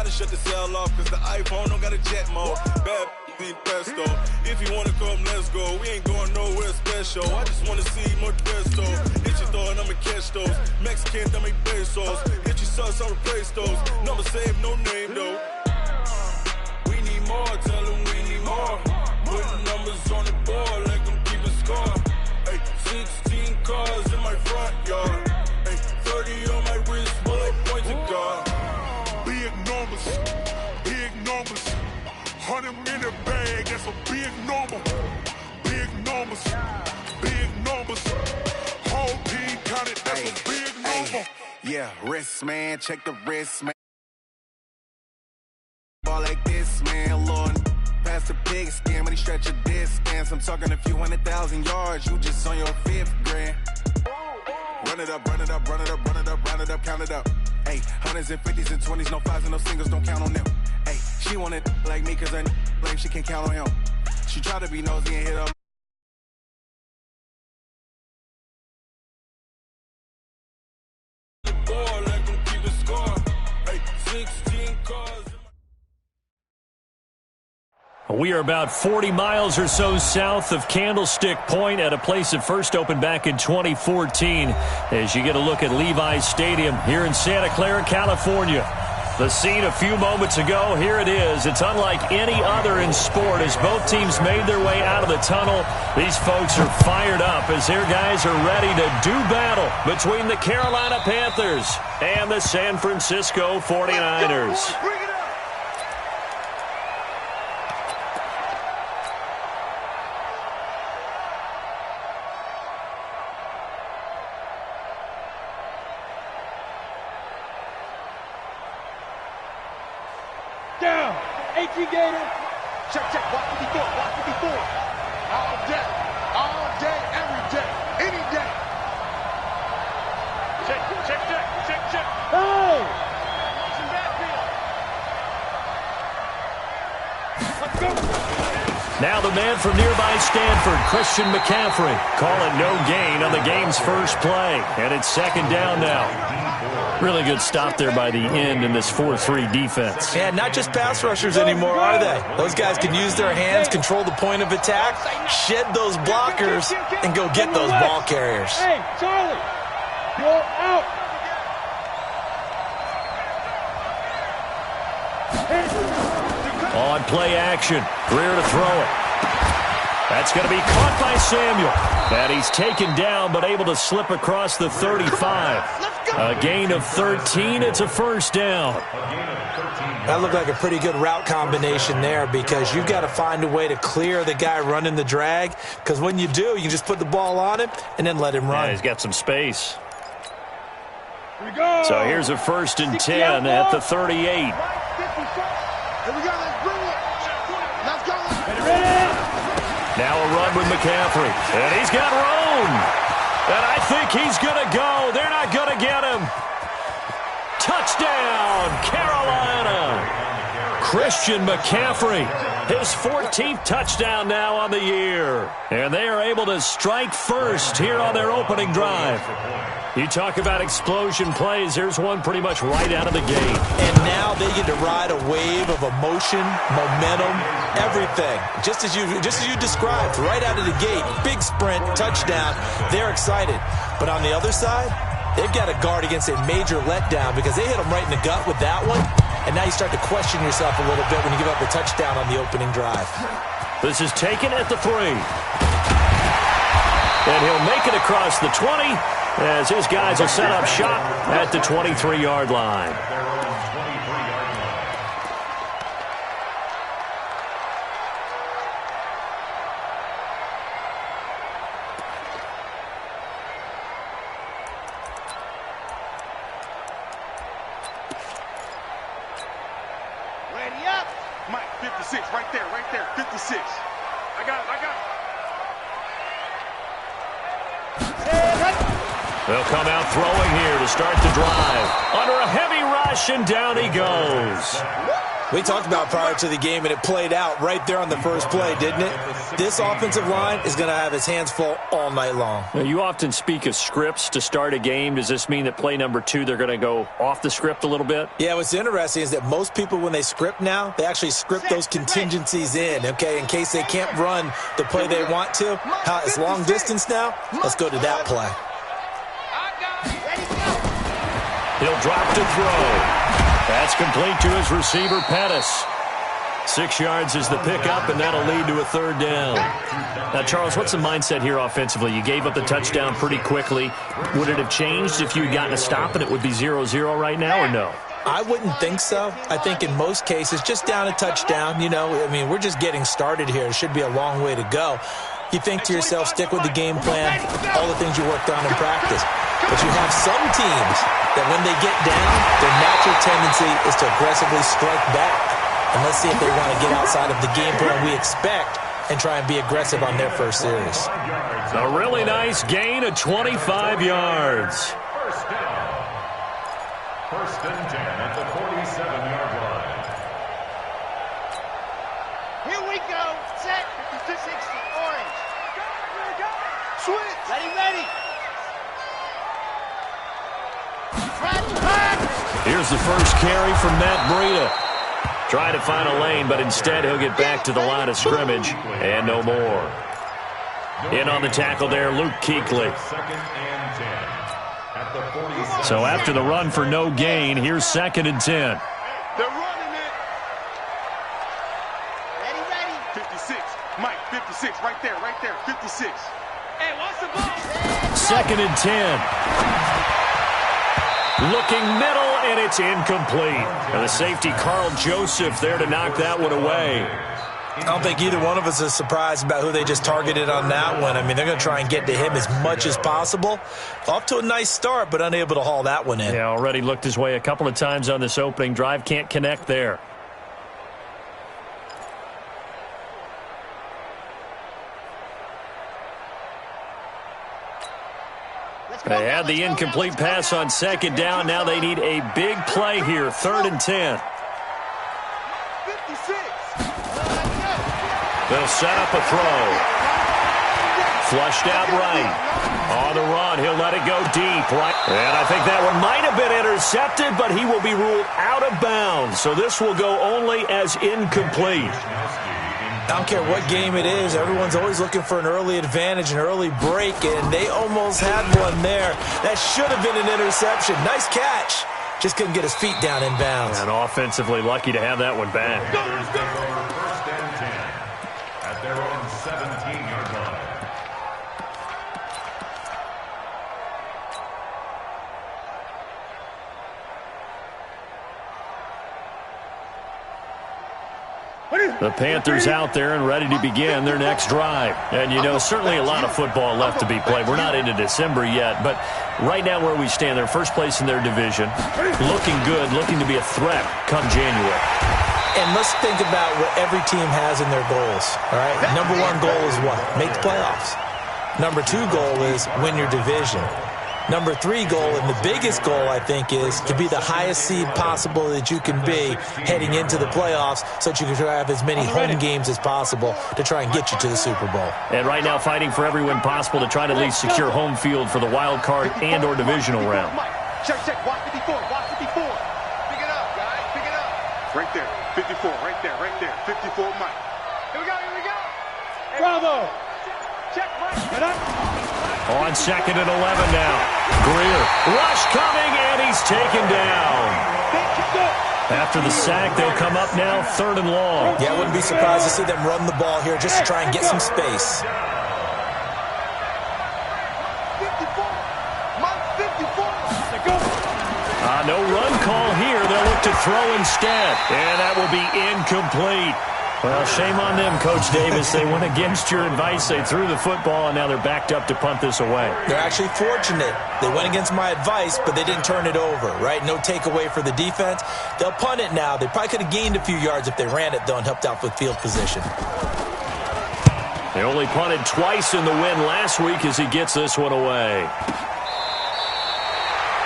gotta shut the cell off, cause the iPhone don't got a jet mode. Bad be pesto. If you wanna come, let's go. We ain't going nowhere special. I just wanna see more pesto. Hit your throw and I'ma catch those. Mexican, that make pesos. Hit your sus, I'll replace those. Number save, no name though. We need more, tell them we need more. Putting numbers on the board, like them keep a score. Ay, 16 cars in my front yard. Ay, 30 on my wrist, bullet points of God. Big numbers, big numbers. 100 in the bag, that's a big number. Big numbers, big numbers. Whole team counted, that's a big number. Yeah, wrist, man, check the wrist, man. Ball like this, man, Lord. Past the pig skin, when he stretch a distance. I'm talking a few 100,000 yards, you just on your 5th grand. Run it up, run it up, run it up, run it up, run it up, count it up. Hey, hundreds and 50s and 20s, no 5s and no singles, don't count on them. Hey, she wanted like me, cause her blame, she can't count on him. She tried to be nosy and hit up. We are about 40 miles or so south of Candlestick Point at a place that first opened back in 2014 as you get a look at Levi's Stadium here in Santa Clara, California. The scene a few moments ago, here it is. It's unlike any other in sport as both teams made their way out of the tunnel. These folks are fired up as their guys are ready to do battle between the Carolina Panthers and the San Francisco 49ers. Down. 18 Gator. Check, check. Watch me before. Watch me before. All day, every day, any day. Check, check, check, check, check. Hey! Watching backfield. Let's go. Now the man from nearby Stanford, Christian McCaffrey, calling no gain on the game's first play. And it's second down now. Really good stop there by the end in this 4-3 defense. Yeah, not just pass rushers anymore, are they? Those guys can use their hands, control the point of attack, shed those blockers, and go get those ball carriers. Hey, Charlie, you're out. On play action, Greer to throw it. That's going to be caught by Samuel. And he's taken down but able to slip across the 35. A gain of 13. It's a first down. That looked like a pretty good route combination there because you've got to find a way to clear the guy running the drag because when you do, you can just put the ball on him and then let him run. Yeah, he's got some space. Here we go. So here's a 1st and 10 at the 38. Here we go. Let's bring it. Let's go. Ready. Now a run with McCaffrey. And he's got room. And I think he's going to go. They're not going to get him. Touchdown, Carolina. Christian McCaffrey, his 14th touchdown now on the year. And they are able to strike first here on their opening drive. You talk about explosion plays. Here's one pretty much right out of the gate. And now they get to ride a wave of emotion, momentum, everything. Just as you described, right out of the gate, big sprint, touchdown. They're excited. But on the other side, they've got to guard against a major letdown because they hit them right in the gut with that one. And now you start to question yourself a little bit when you give up the touchdown on the opening drive. This is taken at the 3. And he'll make it across the 20 as his guys will set up shop at the 23-yard line. Ready up. Mike, 56, right there, 56. I got it. They'll come out throwing here to start the drive. Under a heavy rush, and down he goes. We talked about prior to the game, and it played out right there on the first play, didn't it? This offensive line is going to have his hands full all night long. Now, you often speak of scripts to start a game. Does this mean that play number 2, they're going to go off the script a little bit? Yeah, what's interesting is that most people, when they script now, they actually script those contingencies in, okay, in case they can't run the play they want to. It's long distance now. Let's go to that play. He'll drop to throw. That's complete to his receiver, Pettis. 6 yards is the pickup, and that'll lead to a 3rd down. Now, Charles, what's the mindset here offensively? You gave up the touchdown pretty quickly. Would it have changed if you had gotten a stop and it would be 0-0 right now, or no? I wouldn't think so. I think in most cases, just down a touchdown, we're just getting started here. It should be a long way to go. You think to yourself, stick with the game plan, all the things you worked on in practice. But you have some teams that when they get down, their natural tendency is to aggressively strike back. And let's see if they want to get outside of the game plan we expect and try and be aggressive on their first series. A really nice gain of 25 yards. First and 10 at the 47-yard line. Here we go. Set. 60. Orange. Switch. Ready. Here's the first carry from Matt Breida. Trying to find a lane, but instead he'll get back to the line of scrimmage and no more. In on the tackle there, Luke Kuechly. So after the run for no gain, here's 2nd and 10. They're running it. Ready. 56. Mike, 56. Right there. 56. Hey, what's the ball? 2nd and 10. Looking middle, and it's incomplete. And the safety, Carl Joseph, there to knock that one away. I don't think either one of us is surprised about who they just targeted on that one. They're going to try and get to him as much as possible. Off to a nice start, but unable to haul that one in. Yeah, already looked his way a couple of times on this opening drive. Can't connect there. They had the incomplete pass on 2nd down. Now they need a big play here. 3rd and 10. 56. They'll set up a throw. Flushed out right. On the run, he'll let it go deep. Right. And I think that one might have been intercepted, but he will be ruled out of bounds. So this will go only as incomplete. I don't care what game it is. Everyone's always looking for an early advantage, an early break, and they almost had one there. That should have been an interception. Nice catch. Just couldn't get his feet down in bounds. And offensively lucky to have that one back. First and 10 at their own 17-yard line. The Panthers out there and ready to begin their next drive. And, certainly a lot of football left to be played. We're not into December yet, but right now where we stand, they're first place in their division. Looking good, looking to be a threat come January. And let's think about what every team has in their goals, all right? Number 1 goal is what? Make the playoffs. Number 2 goal is win your division. Number 3 goal, and the biggest goal, I think, is to be the highest seed possible that you can be heading into the playoffs so that you can have as many home games as possible to try and get you to the Super Bowl. And right now fighting for every win possible to try to at least secure home field for the wild card and or divisional round. Check. Watch 54. Pick it up, guys. Pick it up. Right there. 54. Right there. 54, Mike. Here we go. Bravo. Check, Mike. Get up. On 2nd and 11 now. Greer. Rush coming, and he's taken down. After the sack, they'll come up now 3rd and long. Yeah, I wouldn't be surprised to see them run the ball here just to try and get some space. 54. Mike, 54. No run call here. They'll look to throw instead. And that will be incomplete. Well, shame on them, Coach Davis. They went against your advice. They threw the football, and now they're backed up to punt this away. They're actually fortunate. They went against my advice, but they didn't turn it over, right? No takeaway for the defense. They'll punt it now. They probably could have gained a few yards if they ran it, though, and helped out with field position. They only punted twice in the win last week as he gets this one away.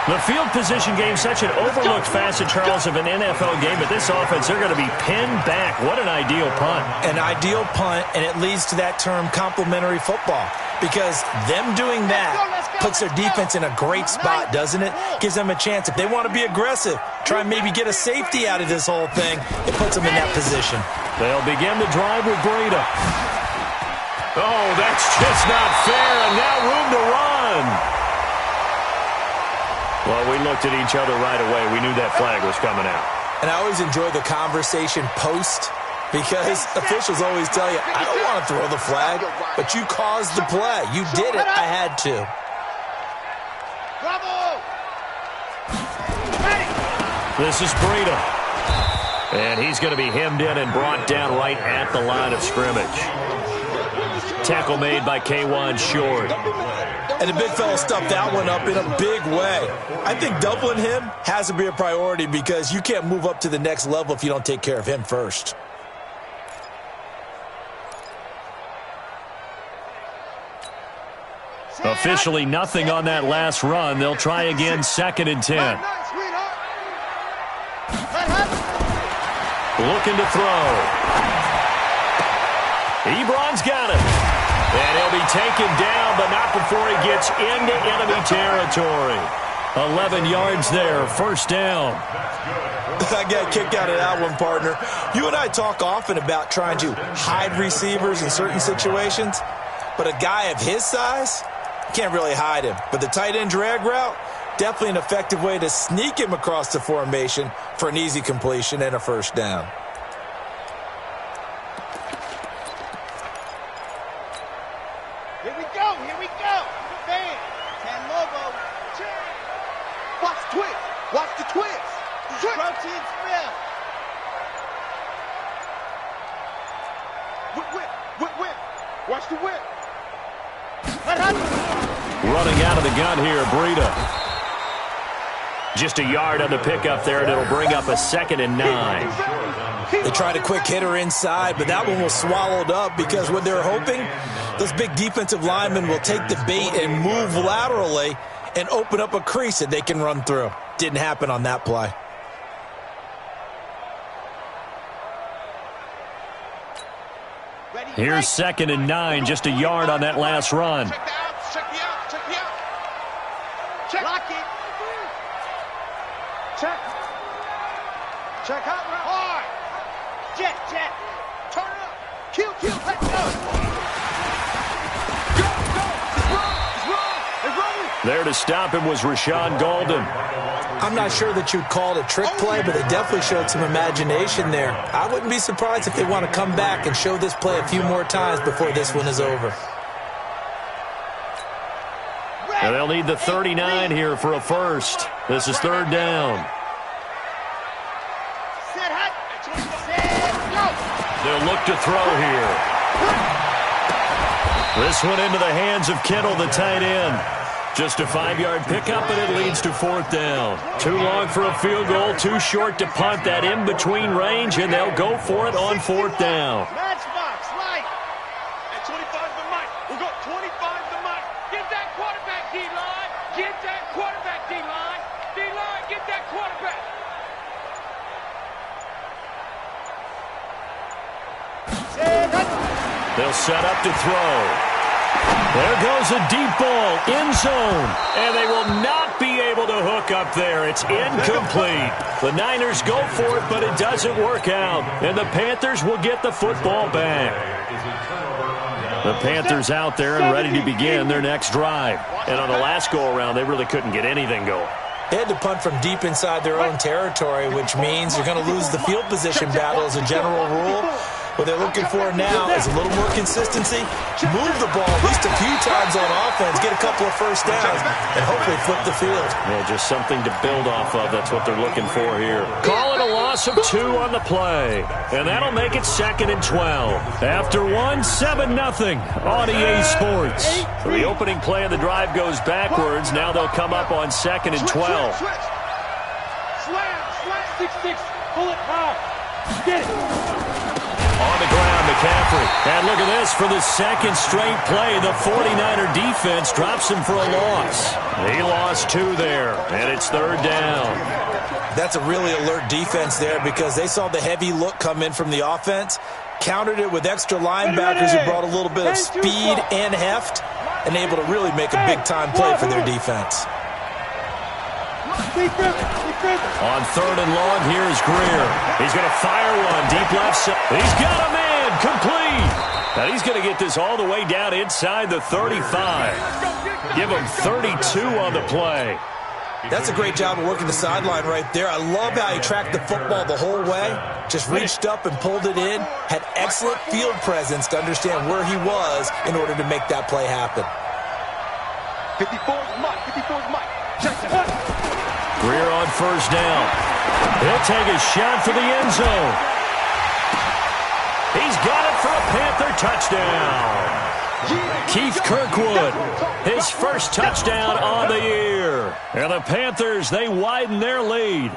The field position game, such an overlooked facet, Charles, of an NFL game, but this offense, they're going to be pinned back. What an ideal punt. An ideal punt, and it leads to that term complementary football, because them doing that puts their defense in a great spot, doesn't it? Gives them a chance. If they want to be aggressive, try and maybe get a safety out of this whole thing, it puts them in that position. They'll begin the drive with Breida. Oh, that's just not fair, and now room to run. Well, we looked at each other right away. We knew that flag was coming out. And I always enjoy the conversation post, because officials always tell you, I don't want to throw the flag, but you caused the play. You did it. I had to. Bravo! This is Breida. And he's going to be hemmed in and brought down right at the line of scrimmage. Tackle made by K'Wan Short. And the big fella stuffed that one up in a big way. I think doubling him has to be a priority, because you can't move up to the next level if you don't take care of him first. Officially nothing on that last run. They'll try again, 2nd and 10. Looking to throw. Ebron's got it. And he'll be taken down, but not before he gets into enemy territory. 11 yards there, 1st down. I got a kick out of that one, partner. You and I talk often about trying to hide receivers in certain situations, but a guy of his size, can't really hide him. But the tight end drag route, definitely an effective way to sneak him across the formation for an easy completion and a 1st down. Here we go, here we go. Bam. 10 Lobo. Watch the twist. Watch the twist. Protein spell. Whip, whip, whip. Watch the whip. Running out of the gun here, Breida. Just a yard on the pickup there, and it'll bring up a 2nd and 9. They tried a quick hitter inside, but that one was swallowed up, because what they're hoping, those big defensive linemen will take the bait and move laterally and open up a crease that they can run through. Didn't happen on that play. Here's 2nd and 9, just a yard on that last run. Check the outs, check the outs, check the outs. Check. Lock it. Check. Check out route. Hard. Jet, jet. Turn up. Kill, let's go. Go. It's wrong. It's running. There to stop him was Rashawn Golden. I'm not sure that you'd call it a trick play, but they definitely showed some imagination there. I wouldn't be surprised if they want to come back and show this play a few more times before this one is over. And they'll need the 39 here for a 1st. This is 3rd down. Set hot. Set go. They'll look to throw here. This one into the hands of Kittle, the tight end. Just a 5-yard pickup, and it leads to 4th down. Too long for a field goal, too short to punt that in-between range, and they'll go for it on 4th down. Matchbox, light. At 25 the mic. We'll go 25 the mic. Get that quarterback, D-line. Get that quarterback, D-line. D-line, get that quarterback. They'll set up to throw. There goes a deep ball, end zone, and they will not be able to hook up there. It's incomplete. The Niners go for it, but it doesn't work out, and the Panthers will get the football back. The Panthers out there and ready to begin their next drive. And on the last go-around, they really couldn't get anything going. They had to punt from deep inside their own territory, which means you're going to lose the field position battle as a general rule. What they're looking for now is a little more consistency, move the ball at least a few times on offense, get a couple of 1st downs, and hopefully flip the field. Yeah, just something to build off of. That's what they're looking for here. Call it a loss of 2 on the play, and that'll make it 2nd and 12. After 1, 7-0 on EA Sports. So the opening play of the drive goes backwards. Now they'll come up on 2nd and 12. Switch. Slam, 6-6. Pull it high. Get it. On the ground, McCaffrey. And look at this. For the second straight play, the 49er defense drops him for a loss. He lost 2 there, and it's 3rd down. That's a really alert defense there because they saw the heavy look come in from the offense, countered it with extra linebackers who brought a little bit of speed and heft, and able to really make a big-time play for their defense. On 3rd and long, here's Greer. He's going to fire one deep left side. He's got a man complete. And he's going to get this all the way down inside the 35. Give him 32 on the play. That's a great job of working the sideline right there. I love how he tracked the football the whole way. Just reached up and pulled it in. Had excellent field presence to understand where he was in order to make that play happen. 54's Mike. 54's Mike. Greer on 1st down. He'll take a shot for the end zone. He's got it for a Panther touchdown. Keith Kirkwood, his first touchdown on the year. And the Panthers, they widen their lead.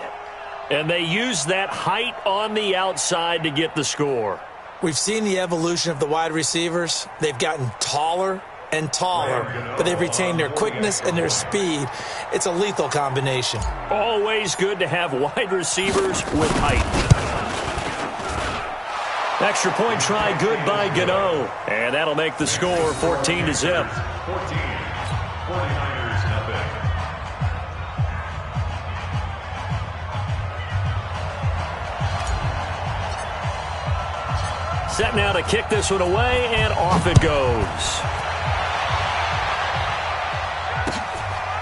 And they use that height on the outside to get the score. We've seen the evolution of the wide receivers. They've gotten taller and taller, but they've retained their quickness and their speed. It's a lethal combination. Always good to have wide receivers with height. Extra point try good by Gano. And that'll make the score 14-0. 14. 49ers nothing. Set now to kick this one away, and off it goes.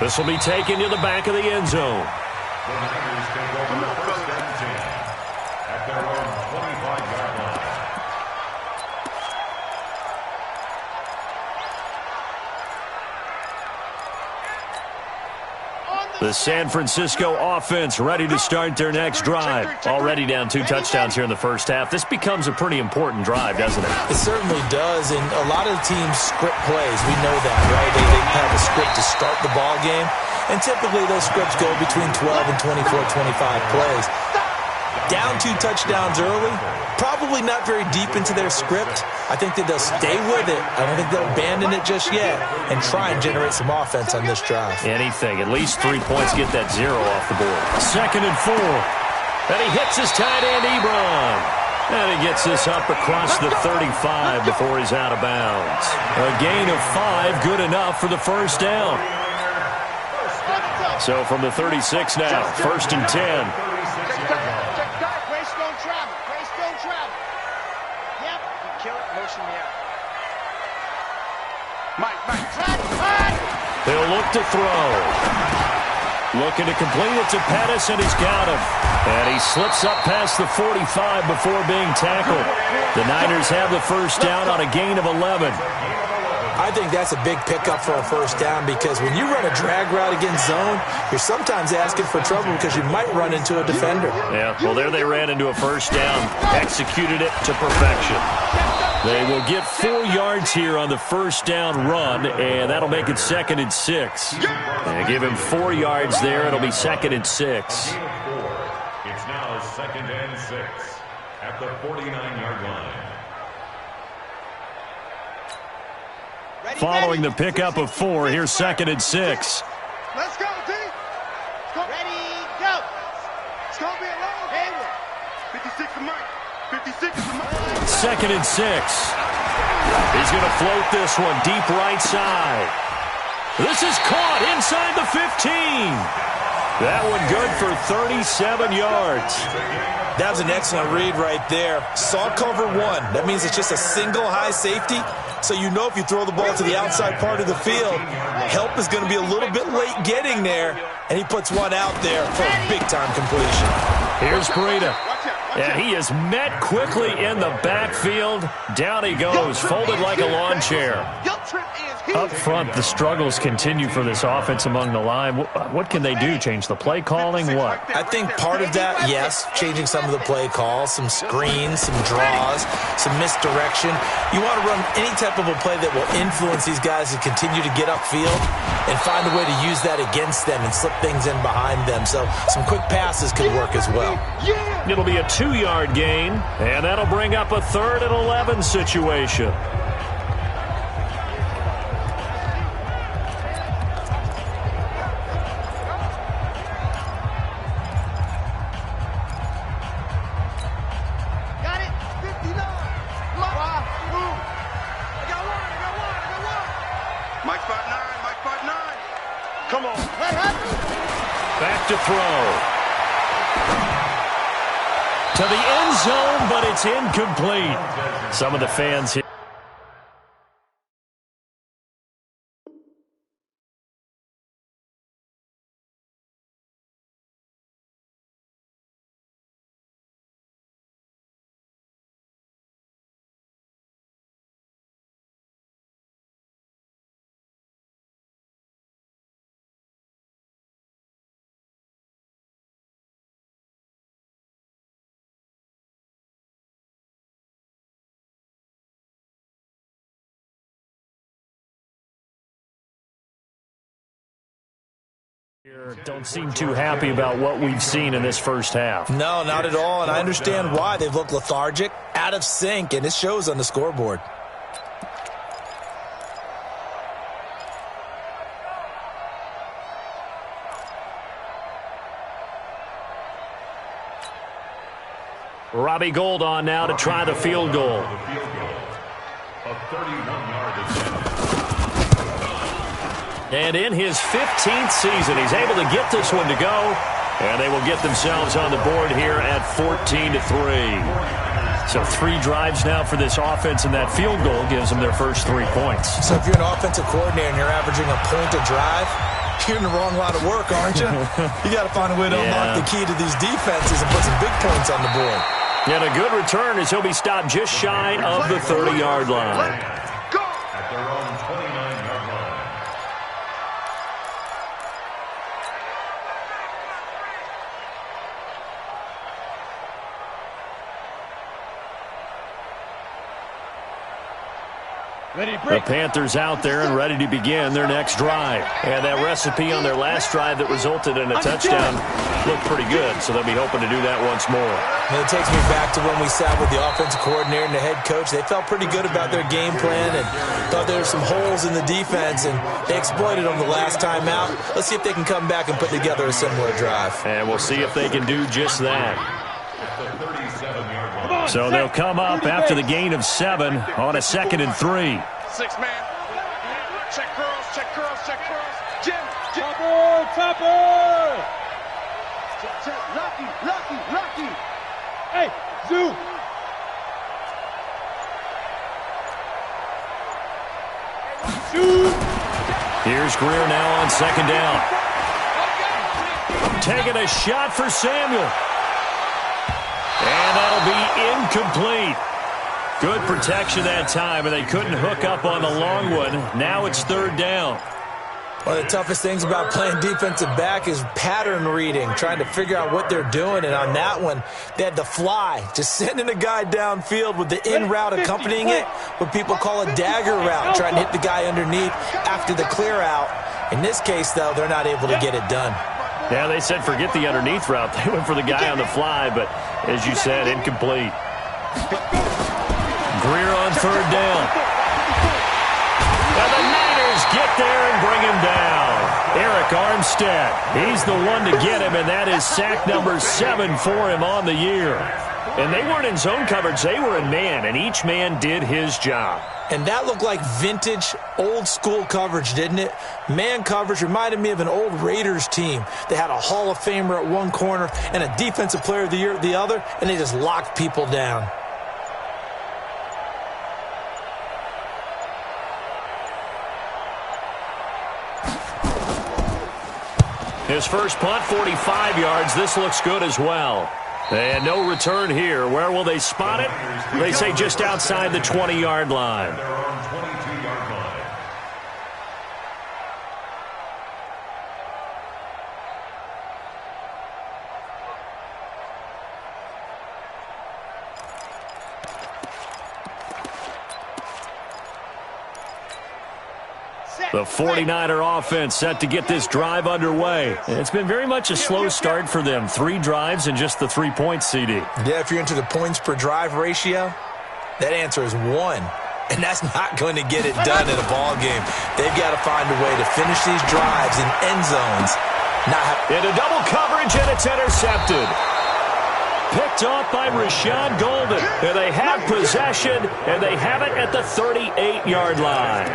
This will be taken to the back of the end zone. The Niners take over 1st and 10 at their own 25-yard line. The San Francisco offense ready to start their next drive. Already down 2 touchdowns here in the first half. This becomes a pretty important drive, doesn't it? It certainly does, and a lot of teams script plays. We know that, right? They have a script to start the ball game, and typically those scripts go between 12 and 24, 25 plays. Down 2 touchdowns early, probably not very deep into their script. I think that they'll stay with it. I don't think they'll abandon it just yet and try and generate some offense on this drive. Anything. At least 3 points get that 0 off the board. 2nd and 4. And he hits his tight end, Ebron. And he gets this up across the 35 before he's out of bounds. A gain of 5, good enough for the 1st down. So from the 36 now, 1st and 10. They'll look to throw. Looking to complete it to Pettis, and he's got him. And he slips up past the 45 before being tackled. The Niners have the 1st down on a gain of 11. I think that's a big pickup for a 1st down because when you run a drag route against zone, you're sometimes asking for trouble because you might run into a defender. Yeah, well, there they ran into a 1st down, executed it to perfection. They will get 4 yards here on the 1st down run, and that'll make it 2nd and 6. And give him 4 yards there. It'll be 2nd and 6. It's now 2nd and 6 at the 49-yard line. Following the pickup of 4, here's 2nd and 6. Let's go, D. Ready, go. It's going to be a long Hayward. 56 to Mike. 56 to Mike. 2nd and 6. He's going to float this one deep right side. This is caught inside the 15. That one good for 37 yards. That was an excellent read right there. Saw cover 1. That means it's just a single high safety. So you know if you throw the ball to the outside part of the field, help is going to be a little bit late getting there. And he puts one out there for a big-time completion. Here's Breida. And he is met quickly in the backfield. Down he goes, folded like a lawn chair. Your trip is Up front, the struggles continue for this offense among the line. What can they do? Change the play calling? What? I think part of that, yes, changing some of the play calls, some screens, some draws, some misdirection. You want to run any type of a play that will influence these guys to continue to get upfield and find a way to use that against them and slip things in behind them. So some quick passes could work as well. It'll be a 2-yard gain, and that'll bring up a 3rd and 11 situation. Come on. Back to throw. To the end zone, but it's incomplete. Some of the fans here. Don't seem too happy about what we've seen in this first half. No, not at all, and I understand why. They've looked lethargic, out of sync, and it shows on the scoreboard. Robbie Gould on now to try the field goal. A 31-yard attempt. And in his 15th season, he's able to get this one to go. And they will get themselves on the board here at 14-3. So 3 drives now for this offense, and that field goal gives them their first 3 points. So if you're an offensive coordinator and you're averaging a point a drive, you're in the wrong line of work, aren't you? You got to find a way to unlock the key to these defenses and put some big points on the board. And a good return as he'll be stopped just shy of the 30-yard line. At their own 29-yard line. The Panthers out there and ready to begin their next drive. And that recipe on their last drive that resulted in a touchdown looked pretty good, so they'll be hoping to do that once more. And it takes me back to when we sat with the offensive coordinator and the head coach. They felt pretty good about their game plan and thought there were some holes in the defense, and they exploited them the last time out. Let's see if they can come back and put together a similar drive. And we'll see if they can do just that. So they'll come up after the gain of 7 on a 2nd and 3. 6-man. Check curls, check curls, check curls. Jim. Topper. Lucky. Hey, Zoo. Here's Greer now on 2nd down. Taking a shot for Samuel. And that'll be incomplete. Good protection that time, and they couldn't hook up on the long one. Now it's 3rd down. One of the toughest things about playing defensive back is pattern reading, trying to figure out what they're doing. And on that one, they had the fly, just sending a guy downfield with the in route accompanying it, what people call a dagger route, trying to hit the guy underneath after the clear out. In this case, though, they're not able to get it done. Yeah, they said forget the underneath route. They went for the guy on the fly, but as you said, incomplete. Greer on 3rd down. And the Niners get there and bring him down. Eric Armstead, he's the one to get him, and that is sack number 7 for him on the year. And they weren't in zone coverage. They were in man, and each man did his job. And that looked like vintage, old-school coverage, didn't it? Man coverage reminded me of an old Raiders team. They had a Hall of Famer at one corner and a Defensive Player of the Year at the other, and they just locked people down. His first punt, 45 yards. This looks good as well. And no return here. Where will they spot it? They say just outside the 20-yard line. The 49er offense set to get this drive underway. It's been very much a slow start for them. 3 drives and just the 3 points, CD. Yeah, if you're into the points per drive ratio, that answer is 1. And that's not going to get it done in a ball game. They've got to find a way to finish these drives in end zones. Into double coverage, and it's intercepted. Picked off by Rashad Golden. And they have possession, and they have it at the 38-yard line.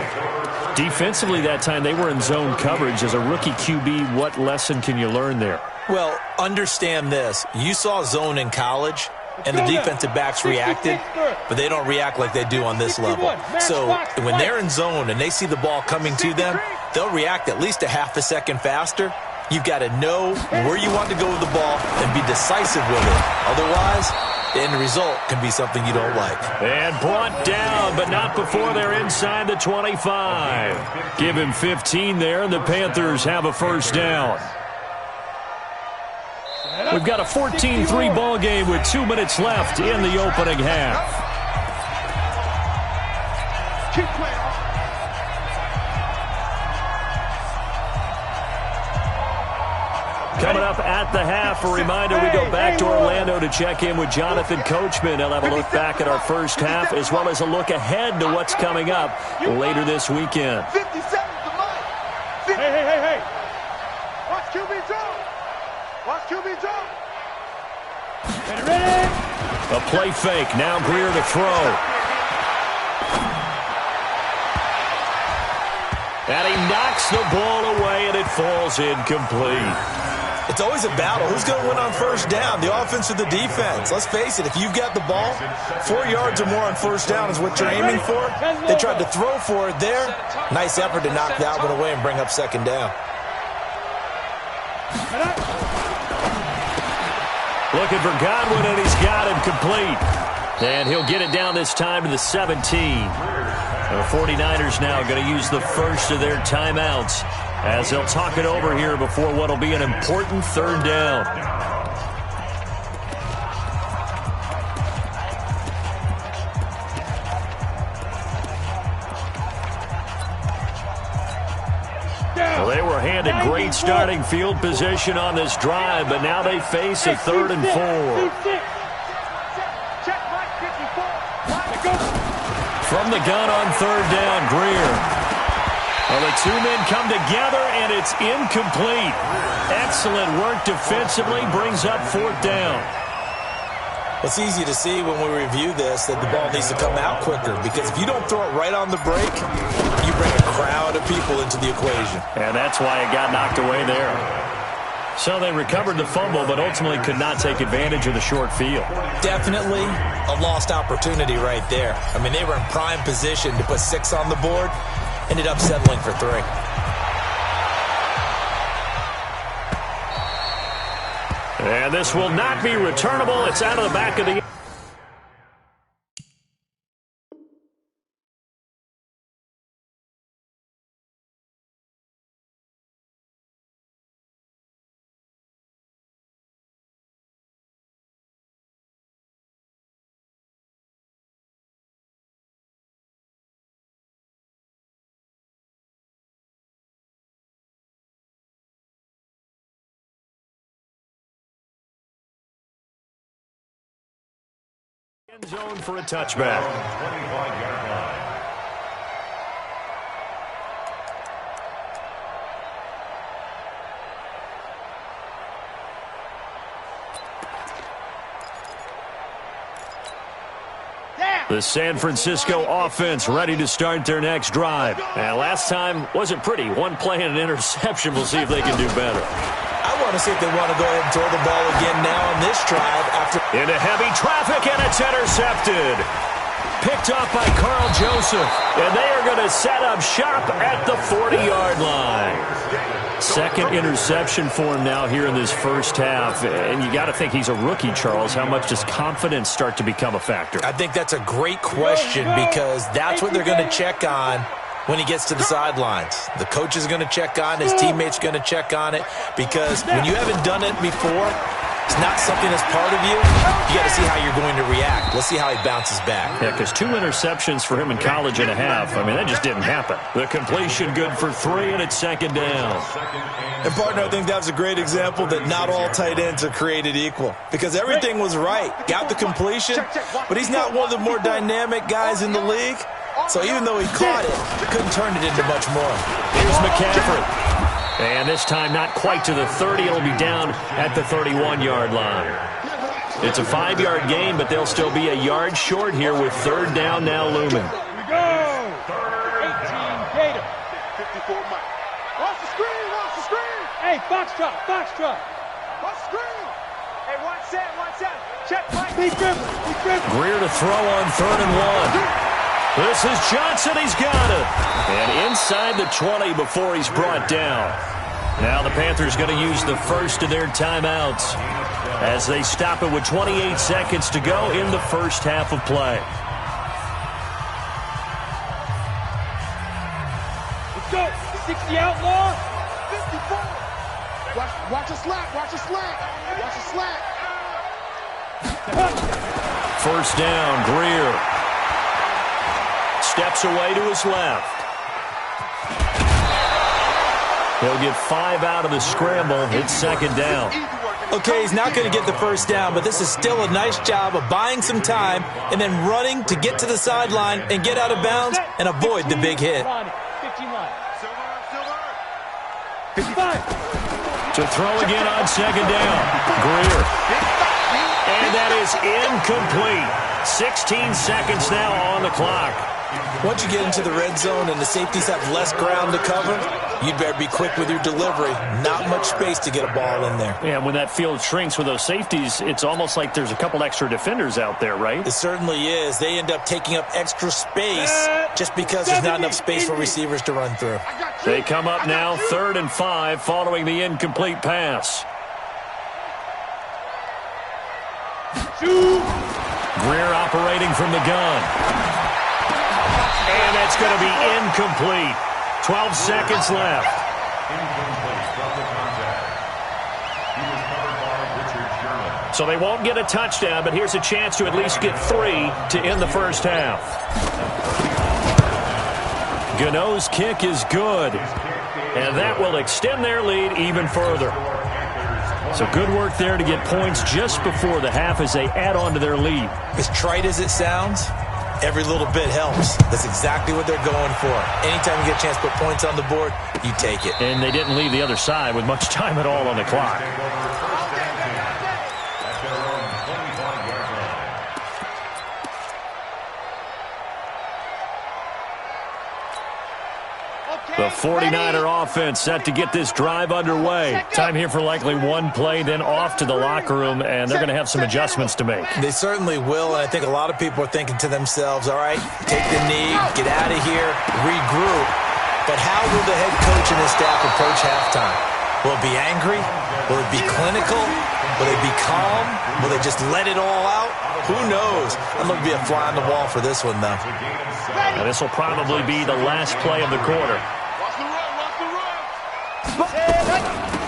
Defensively that time, they were in zone coverage. As a rookie QB, what lesson can you learn there? Well, understand this. You saw zone in college, and the defensive backs reacted, but they don't react like they do on this level. So when they're in zone and they see the ball coming to them, they'll react at least a half a second faster. You've got to know where you want to go with the ball and be decisive with it. Otherwise, the end result can be something you don't like. And brought down, but not before they're inside the 25. Give him 15 there, and the Panthers have a first down. We've got a 14-3 ball game with 2 minutes left in the opening half. Keep playing. Coming up at the half, a reminder we go back to Orlando to check in with Jonathan Coachman. He'll have a look back at our first half as well as a look ahead to what's coming up later this weekend. 57 to mine. Hey. Watch QB drop. Watch QB drop. Ready. A play fake. Now Greer to throw. And he knocks the ball away, and it falls incomplete. It's always a battle. Who's going to win on first down, the offense or the defense? Let's face it, if you've got the ball, 4 yards or more on first down is what you're aiming for. They tried to throw for it there. Nice effort to knock that one away and bring up second down. Looking for Godwin, and he's got him complete. And he'll get it down this time to the 17. The 49ers now going to use the first of their timeouts as they'll talk it over here before what will be an important third down. Well, they were handed great starting field position on this drive, but now they face a 3rd and 4. From the gun on 3rd down, Greer. Well, the 2 men come together, and it's incomplete. Excellent work defensively, brings up 4th down. It's easy to see when we review this that the ball needs to come out quicker, because if you don't throw it right on the break, you bring a crowd of people into the equation. And that's why it got knocked away there. So they recovered the fumble, but ultimately could not take advantage of the short field. Definitely a lost opportunity right there. I mean, they were in prime position to put 6 on the board, ended up settling for 3. And this will not be returnable. It's out of the back of the... End zone for a touchback. The San Francisco offense ready to start their next drive. And last time wasn't pretty. 1 play and an interception. We'll see if they can do better. I want to see if they want to go ahead and throw the ball again now on this drive. Into heavy traffic, and it's intercepted. Picked off by Carl Joseph. And they are going to set up shop at the 40-yard line. Second interception for him now here in this first half. And you got to think he's a rookie, Charles. How much does confidence start to become a factor? I think that's a great question, because that's what they're going to check on when he gets to the sidelines. The coach is going to check on, his teammates going to check on it, because when you haven't done it before, it's not something that's part of you. You got to see how you're going to react. Let's see how he bounces back. Yeah, because 2 interceptions for him in college and a half. I mean, that just didn't happen. The completion good for 3, and it's second down. And, partner, I think that was a great example that not all tight ends are created equal. Because everything was right. Got the completion, but he's not one of the more dynamic guys in the league. So even though he caught it, he couldn't turn it into much more. Here's McCaffrey. And this time not quite to the 30. It'll be down at the 31-yard line. It's a 5-yard gain, but they'll still be a yard short here with third down now looming. Here we go. 18 Gator. 54 Mike. Watch the screen, watch the screen. Hey, Foxtrot, Foxtrot. Watch the screen. Hey, watch that. Check Mike. Big dribble. Greer to throw on 3rd and 1. This is Johnson. He's got it. And inside the 20 before he's brought down. Now the Panthers going to use the first of their timeouts as they stop it with 28 seconds to go in the first half of play. Let's go. 60 outlaw. 54. Watch a slack. Watch a slack. First down, Greer. Steps away to his left. He'll get 5 out of the scramble. It's second down. Okay, he's not going to get the first down, but this is still a nice job of buying some time and then running to get to the sideline and get out of bounds and avoid the big hit. 55. To throw again on second down. Greer. And that is incomplete. 16 seconds now on the clock. Once you get into the red zone and the safeties have less ground to cover, you'd better be quick with your delivery. Not much space to get a ball in there. Yeah, when that field shrinks with those safeties, it's almost like there's a couple extra defenders out there, right? It certainly is. They end up taking up extra space just because there's not enough space for receivers to run through. They come up now 3rd and 5 following the incomplete pass. Greer operating from the gun. And that's going to be incomplete. 12 seconds left. So they won't get a touchdown, but here's a chance to at least get 3 to end the first half. Gano's kick is good. And that will extend their lead even further. So good work there to get points just before the half as they add on to their lead. As trite as it sounds, every little bit helps. That's exactly what they're going for. Anytime you get a chance to put points on the board, you take it. And they didn't leave the other side with much time at all on the clock. The 49er offense set to get this drive underway. Time here for likely one play, then off to the locker room, and they're going to have some adjustments to make. They certainly will, and I think a lot of people are thinking to themselves, all right, take the knee, get out of here, regroup. But how will the head coach and his staff approach halftime? Will it be angry? Will it be clinical? Will they be calm? Will they just let it all out? Who knows? I'm going to be a fly on the wall for this one, though. Now, this will probably be the last play of the quarter.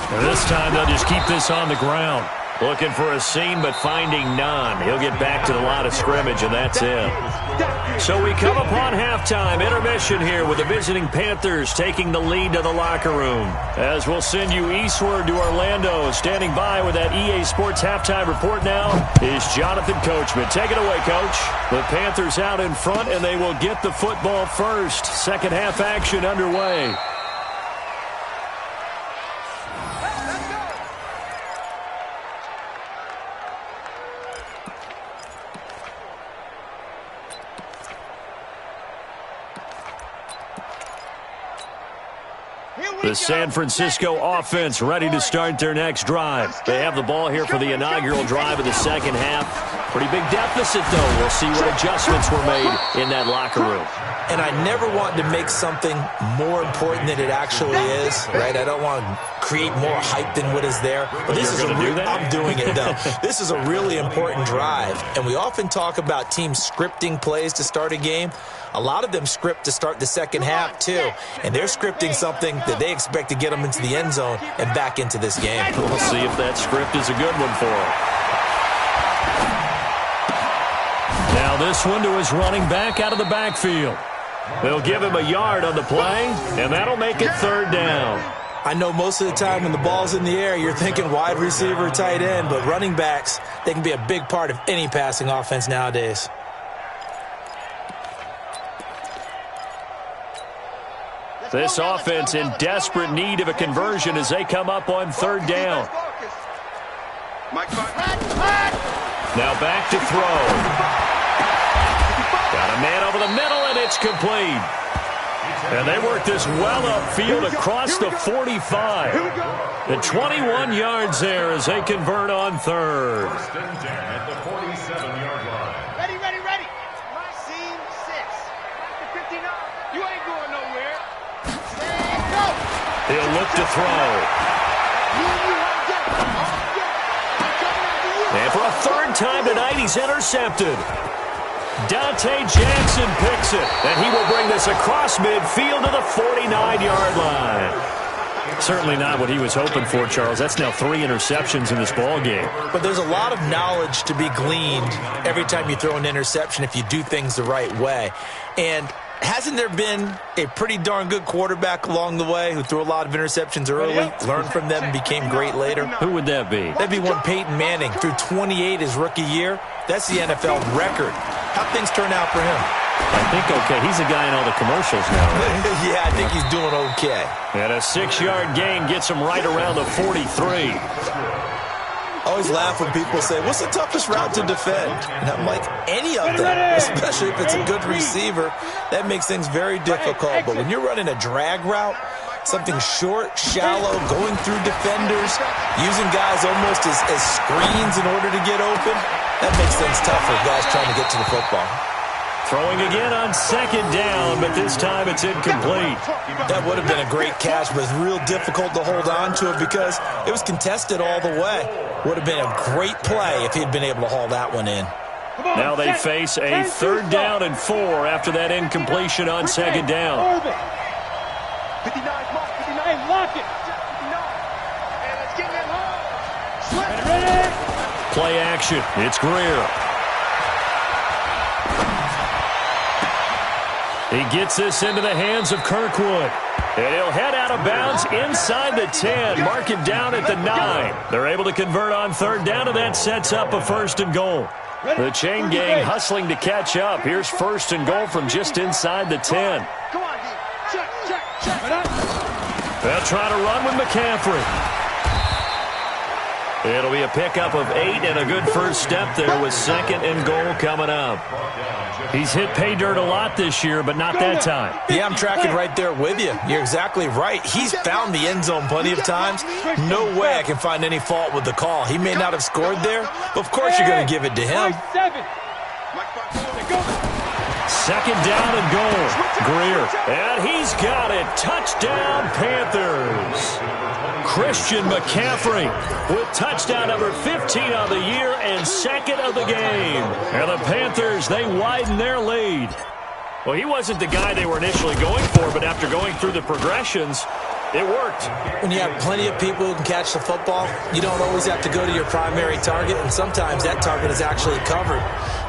And this time they'll just keep this on the ground. Looking for a seam, but finding none. He'll get back to the line of scrimmage, and that's it. So we come upon halftime. Intermission here with the visiting Panthers taking the lead to the locker room. As we'll send you eastward to Orlando. Standing by with that EA Sports halftime report now is Jonathan Coachman. Take it away, Coach. The Panthers out in front, and they will get the football first. Second half action underway. The San Francisco offense ready to start their next drive. They have the ball here for the inaugural drive of the second half. Pretty big deficit, though. We'll see what adjustments were made in that locker room. And I never want to make something more important than it actually is, right? I don't want to create more hype than what is there. But this is I'm doing it, though. This is a really important drive. And we often talk about teams scripting plays to start a game. A lot of them script to start the second half, too. And they're scripting something that they expect to get them into the end zone and back into this game. We'll see if that script is a good one for them. Now this one to his running back out of the backfield. They'll give him a yard on the play, and that'll make it third down. I know most of the time when the ball's in the air, you're thinking wide receiver, tight end, but running backs, they can be a big part of any passing offense nowadays. This offense in desperate need of a conversion as they come up on third down. Now back to throw. Got a man over the middle, and it's complete. And they work this well upfield across the 45. The 21 yards there as they convert on third. First and 10 at the 47-yard line. Ready. Seam 6. After 59. You ain't going nowhere. Stand go. He'll look to throw. And for a third time tonight, he's intercepted. Dante Jackson picks it, and he will bring this across midfield to the 49-yard line. Certainly not what he was hoping for, Charles. That's now 3 interceptions in this ball game. But there's a lot of knowledge to be gleaned every time you throw an interception if you do things the right way. And hasn't there been a pretty darn good quarterback along the way who threw a lot of interceptions early, learned from them, and became great later? Who would that be? That'd be one Peyton Manning. Threw 28 his rookie year. That's the NFL record. How'd things turn out for him? I think okay. He's a guy in all the commercials now, right? Yeah, I think he's doing okay. And a 6-yard gain gets him right around the 43. I always laugh when people say, what's the toughest route to defend? And I'm like, any of them, especially if it's a good receiver. That makes things very difficult. But when you're running a drag route, something short, shallow, going through defenders, using guys almost as screens in order to get open, that makes things tough for guys trying to get to the football. Throwing again on second down, but this time it's incomplete. That would have been a great catch, but it's real difficult to hold on to it because it was contested all the way. Would have been a great play if he'd been able to haul that one in. Now they face a third down and 4 after that incompletion on second down. 59, hey, lock it. 59. Hey, let's get that home. Ready. Play action. It's Greer. He gets this into the hands of Kirkwood. And he'll head out of bounds inside the 10. Mark him down at the 9. They're able to convert on third down, and that sets up a first and goal. The chain gang hustling to catch up. Here's first and goal from just inside the 10. Come on, D. Check. They'll try to run with McCaffrey. It'll be a pickup of 8 and a good first step there with second and goal coming up. He's hit pay dirt a lot this year, but not that time. Yeah, I'm tracking right there with you. You're exactly right. He's found the end zone plenty of times. No way I can find any fault with the call. He may not have scored there, but of course you're going to give it to him. Second down and goal. Greer. And he's got it. Touchdown, Panthers. Christian McCaffrey with touchdown number 15 on the year and second of the game. And the Panthers, they widen their lead. Well, he wasn't the guy they were initially going for, but after going through the progressions, it worked. When you have plenty of people who can catch the football, you don't always have to go to your primary target, and sometimes that target is actually covered.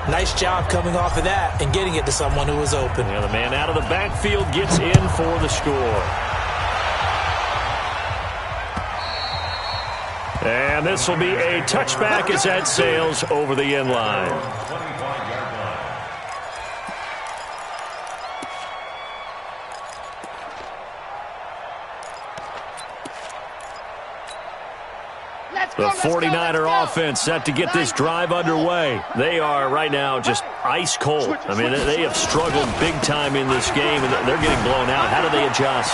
Nice job coming off of that and getting it to someone who was open. Yeah, the man out of the backfield gets in for the score. And this will be a touchback as that sails over the end line. The 49er offense set to get this drive underway. They are right now just ice cold. I mean, they have struggled big time in this game, and they're getting blown out. How do they adjust?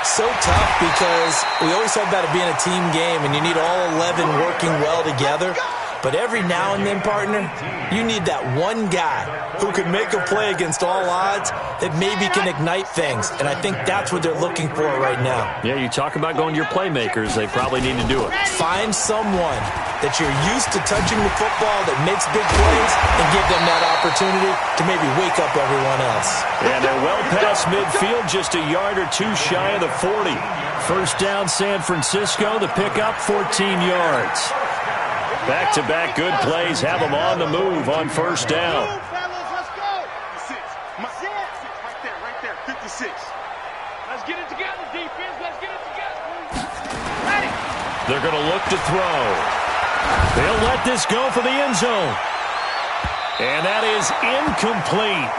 So tough because we always talk about it being a team game, and you need all 11 working well together. But every now and then, partner, you need that one guy who can make a play against all odds that maybe can ignite things. And I think that's what they're looking for right now. Yeah, you talk about going to your playmakers. They probably need to do it. Find someone that you're used to touching the football that makes big plays and give them that opportunity to maybe wake up everyone else. And they're well past midfield, just a yard or two shy of the 40. First down, San Francisco. The pickup, 14 yards. Back-to-back good plays have them on the move on first down. Let's go. 56. Right there. 56. Let's get it together, defense. Let's get it together. Ready. They're going to look to throw. They'll let this go for the end zone. And that is incomplete.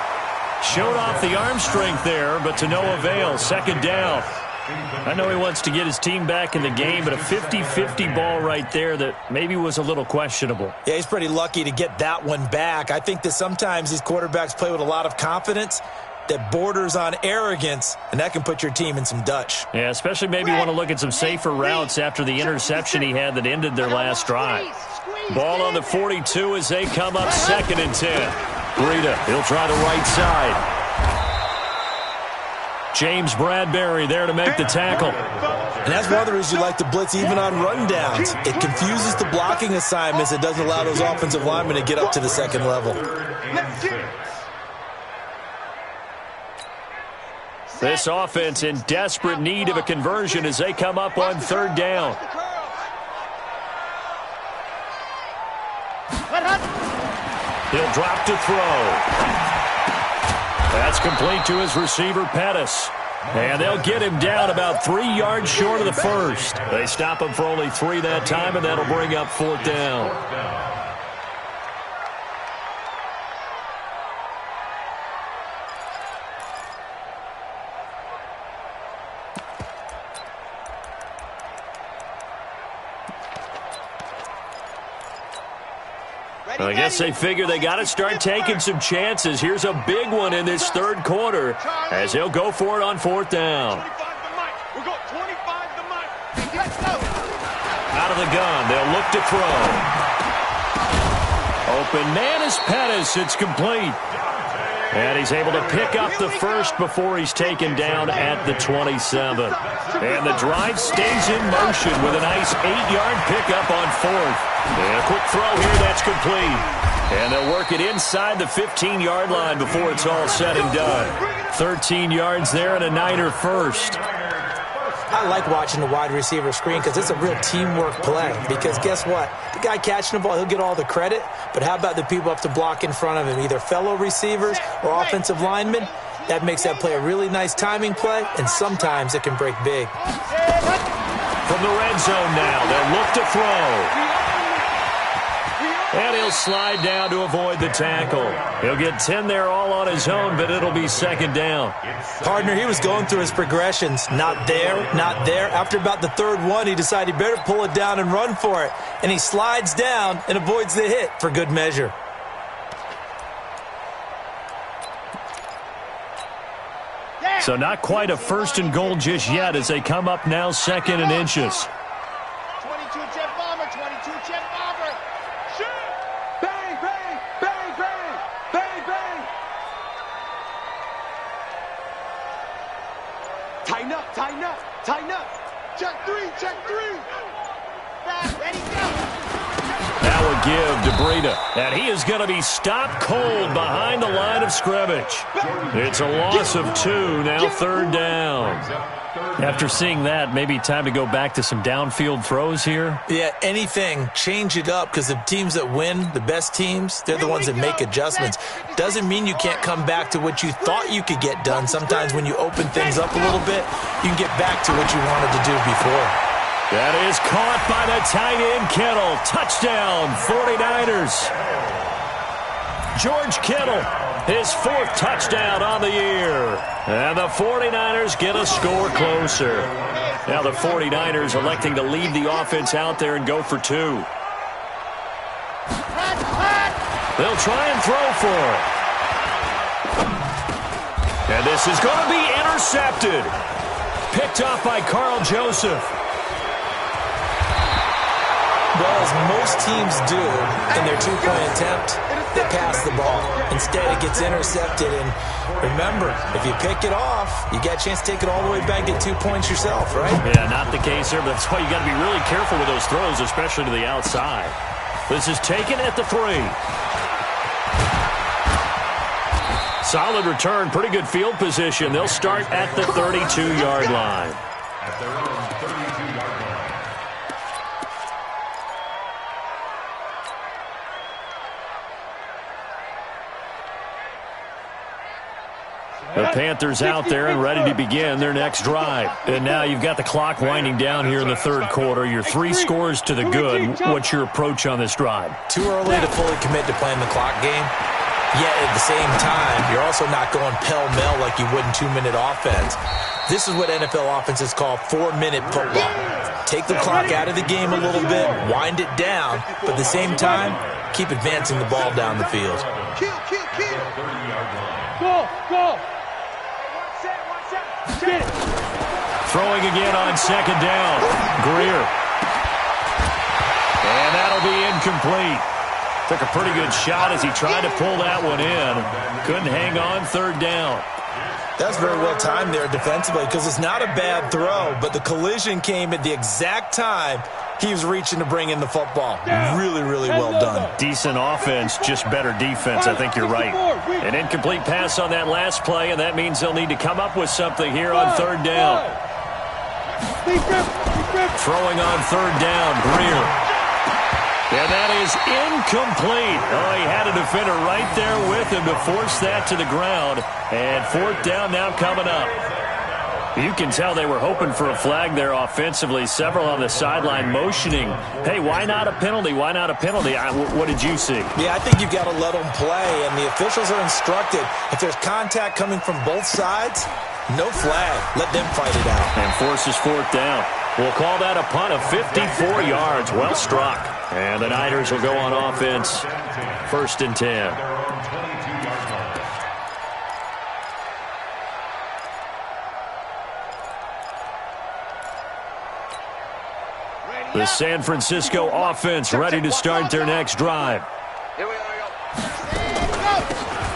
Showed off the arm strength there, but to no avail. Second down. I know he wants to get his team back in the game, but a 50-50 ball right there that maybe was a little questionable. Yeah, he's pretty lucky to get that one back. I think that sometimes these quarterbacks play with a lot of confidence that borders on arrogance, and that can put your team in some Dutch. Yeah, especially maybe want to look at some safer routes after the interception he had that ended their last drive. Ball on the 42 as they come up 2nd and 10. Breida, he'll try the right side. James Bradbury there to make the tackle. And that's one of the reasons you like to blitz even on rundowns. It confuses the blocking assignments. It doesn't allow those offensive linemen to get up to the second level. This offense in desperate need of a conversion as they come up on 3rd down. He'll drop to throw. That's complete to his receiver, Pettis. And they'll get him down about 3 yards short of the first. They stop him for only 3 that time, and that'll bring up 4th down. I guess they figure they got to start taking some chances. Here's a big one in this 3rd quarter as they'll go for it on 4th down. Out of the gun, they'll look to throw. Open man is Pettis. It's complete. And he's able to pick up the first before he's taken down at the 27. And the drive stays in motion with a nice 8-yard pickup on 4th. And a quick throw here, that's complete. And they'll work it inside the 15-yard line before it's all said and done. 13 yards there and a Niner first. I like watching the wide receiver screen because it's a real teamwork play. Because guess what? The guy catching the ball, he'll get all the credit. But how about the people up to block in front of him, either fellow receivers or offensive linemen? That makes that play a really nice timing play, and sometimes it can break big. From the red zone now, they'll look to throw. And he'll slide down to avoid the tackle. He'll get 10 there all on his own, but it'll be 2nd down. Partner, he was going through his progressions. Not there, not there. After about the 3rd one, he decided he better pull it down and run for it. And he slides down and avoids the hit for good measure. So not quite a 1st and goal just yet as they come up now 2nd and inches. 22 jet bomber, 22 jet bomber. Shoot! Bang, bang, bang, bang, bang, bang. Tighten up, tighten up, tighten up. Check 3, check 3. Back, ready, go. That would give to Breida. And he is going to be stopped cold behind the line of scrimmage. It's a loss of 2, now 3rd down. After seeing that, maybe time to go back to some downfield throws here. Yeah, anything. Change it up because the teams that win, the best teams, they're the ones that make adjustments. Doesn't mean you can't come back to what you thought you could get done. Sometimes when you open things up a little bit, you can get back to what you wanted to do before. That is caught by the tight end, Kittle. Touchdown, 49ers. George Kittle, his 4th touchdown on the year. And the 49ers get a score closer. Now the 49ers electing to leave the offense out there and go for 2. They'll try and throw for it. And this is going to be intercepted. Picked off by Carl Joseph. well, as most teams do in their two-point attempt, they pass the ball. Instead, it gets intercepted. And remember, if you pick it off, you got a chance to take it all the way back, get 2 points yourself, right? Yeah, not the case there, but that's why you got to be really careful with those throws, especially to the outside. This is taken at the 3. Solid return, pretty good field position. They'll start at the 32-yard line. At their own 32-yard line. The Panthers out there and ready to begin their next drive. And now you've got the clock winding down here in the third quarter. You're 3 scores to the good. What's your approach on this drive? Too early to fully commit to playing the clock game. Yet at the same time, you're also not going pell-mell like you would in 2-minute offense. This is what NFL offenses call 4-minute football. Take the clock out of the game a little bit, wind it down, but at the same time, keep advancing the ball down the field. Go! Throwing again on second down. Greer. And that'll be incomplete. Took a pretty good shot as he tried to pull that one in. Couldn't hang on third down. That's very well timed there defensively because it's not a bad throw, but the collision came at the exact time he was reaching to bring in the football. Really, really well done. Decent offense, just better defense. I think you're right. An incomplete pass on that last play, and that means they'll need to come up with something here on third down. Throwing on third down, Greer. And that is incomplete. Oh, he had a defender right there with him to force that to the ground. And fourth down now coming up. You can tell they were hoping for a flag there offensively. Several on the sideline motioning. Hey, why not a penalty? Why not a penalty? What did you see? Yeah, I think you've got to let them play. And the officials are instructed, if there's contact coming from both sides, no flag. Let them fight it out. And forces fourth down. We'll call that a punt of 54 yards. Well struck. And the Niners will go on offense. 1st and 10. The San Francisco offense ready to start their next drive.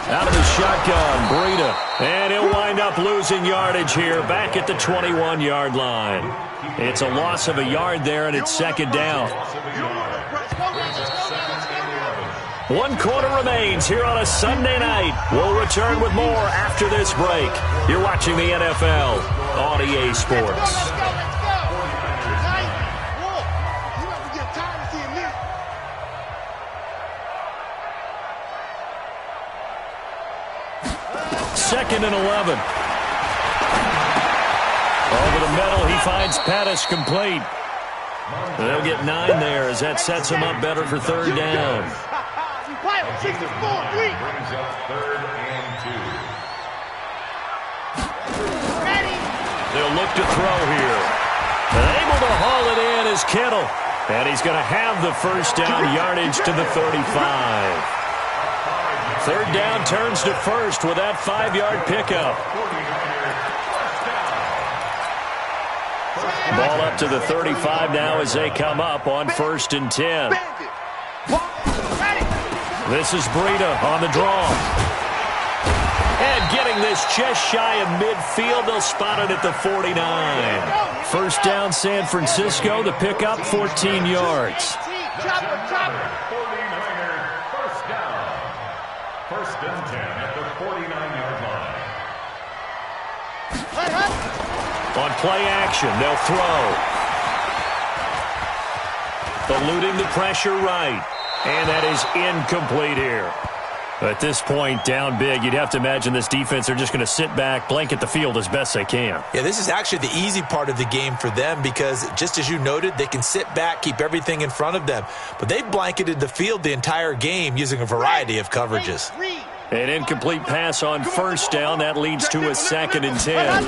Out of the shotgun, Breida. And he'll wind up losing yardage here back at the 21-yard line. It's a loss of a yard there, and it's second down. 1 quarter remains here on a Sunday night. We'll return with more after this break. You're watching the NFL on EA Sports. Second and 11. Over the middle, he finds Pettis complete. They'll get 9 there as that sets him up better for third down. Brings up 3rd and 2. They'll look to throw here. And able to haul it in is Kittle. And he's going to have the first down yardage to the 35. Third down turns to first with that 5-yard pickup. Ball up to the 35 now as they come up on 1st and 10. This is Breida on the draw. And getting this just shy of midfield, they'll spot it at the 49. First down San Francisco, the pickup 14 yards. 1st and 10 at the 49-yard line. On play action, they'll throw. Eluding the pressure right. And that is incomplete here. At this point, down big, you'd have to imagine this defense are just going to sit back, blanket the field as best they can. Yeah, this is actually the easy part of the game for them because, just as you noted, they can sit back, keep everything in front of them. But they've blanketed the field the entire game using a variety of coverages. An incomplete pass on first down. That leads to a 2nd and 10.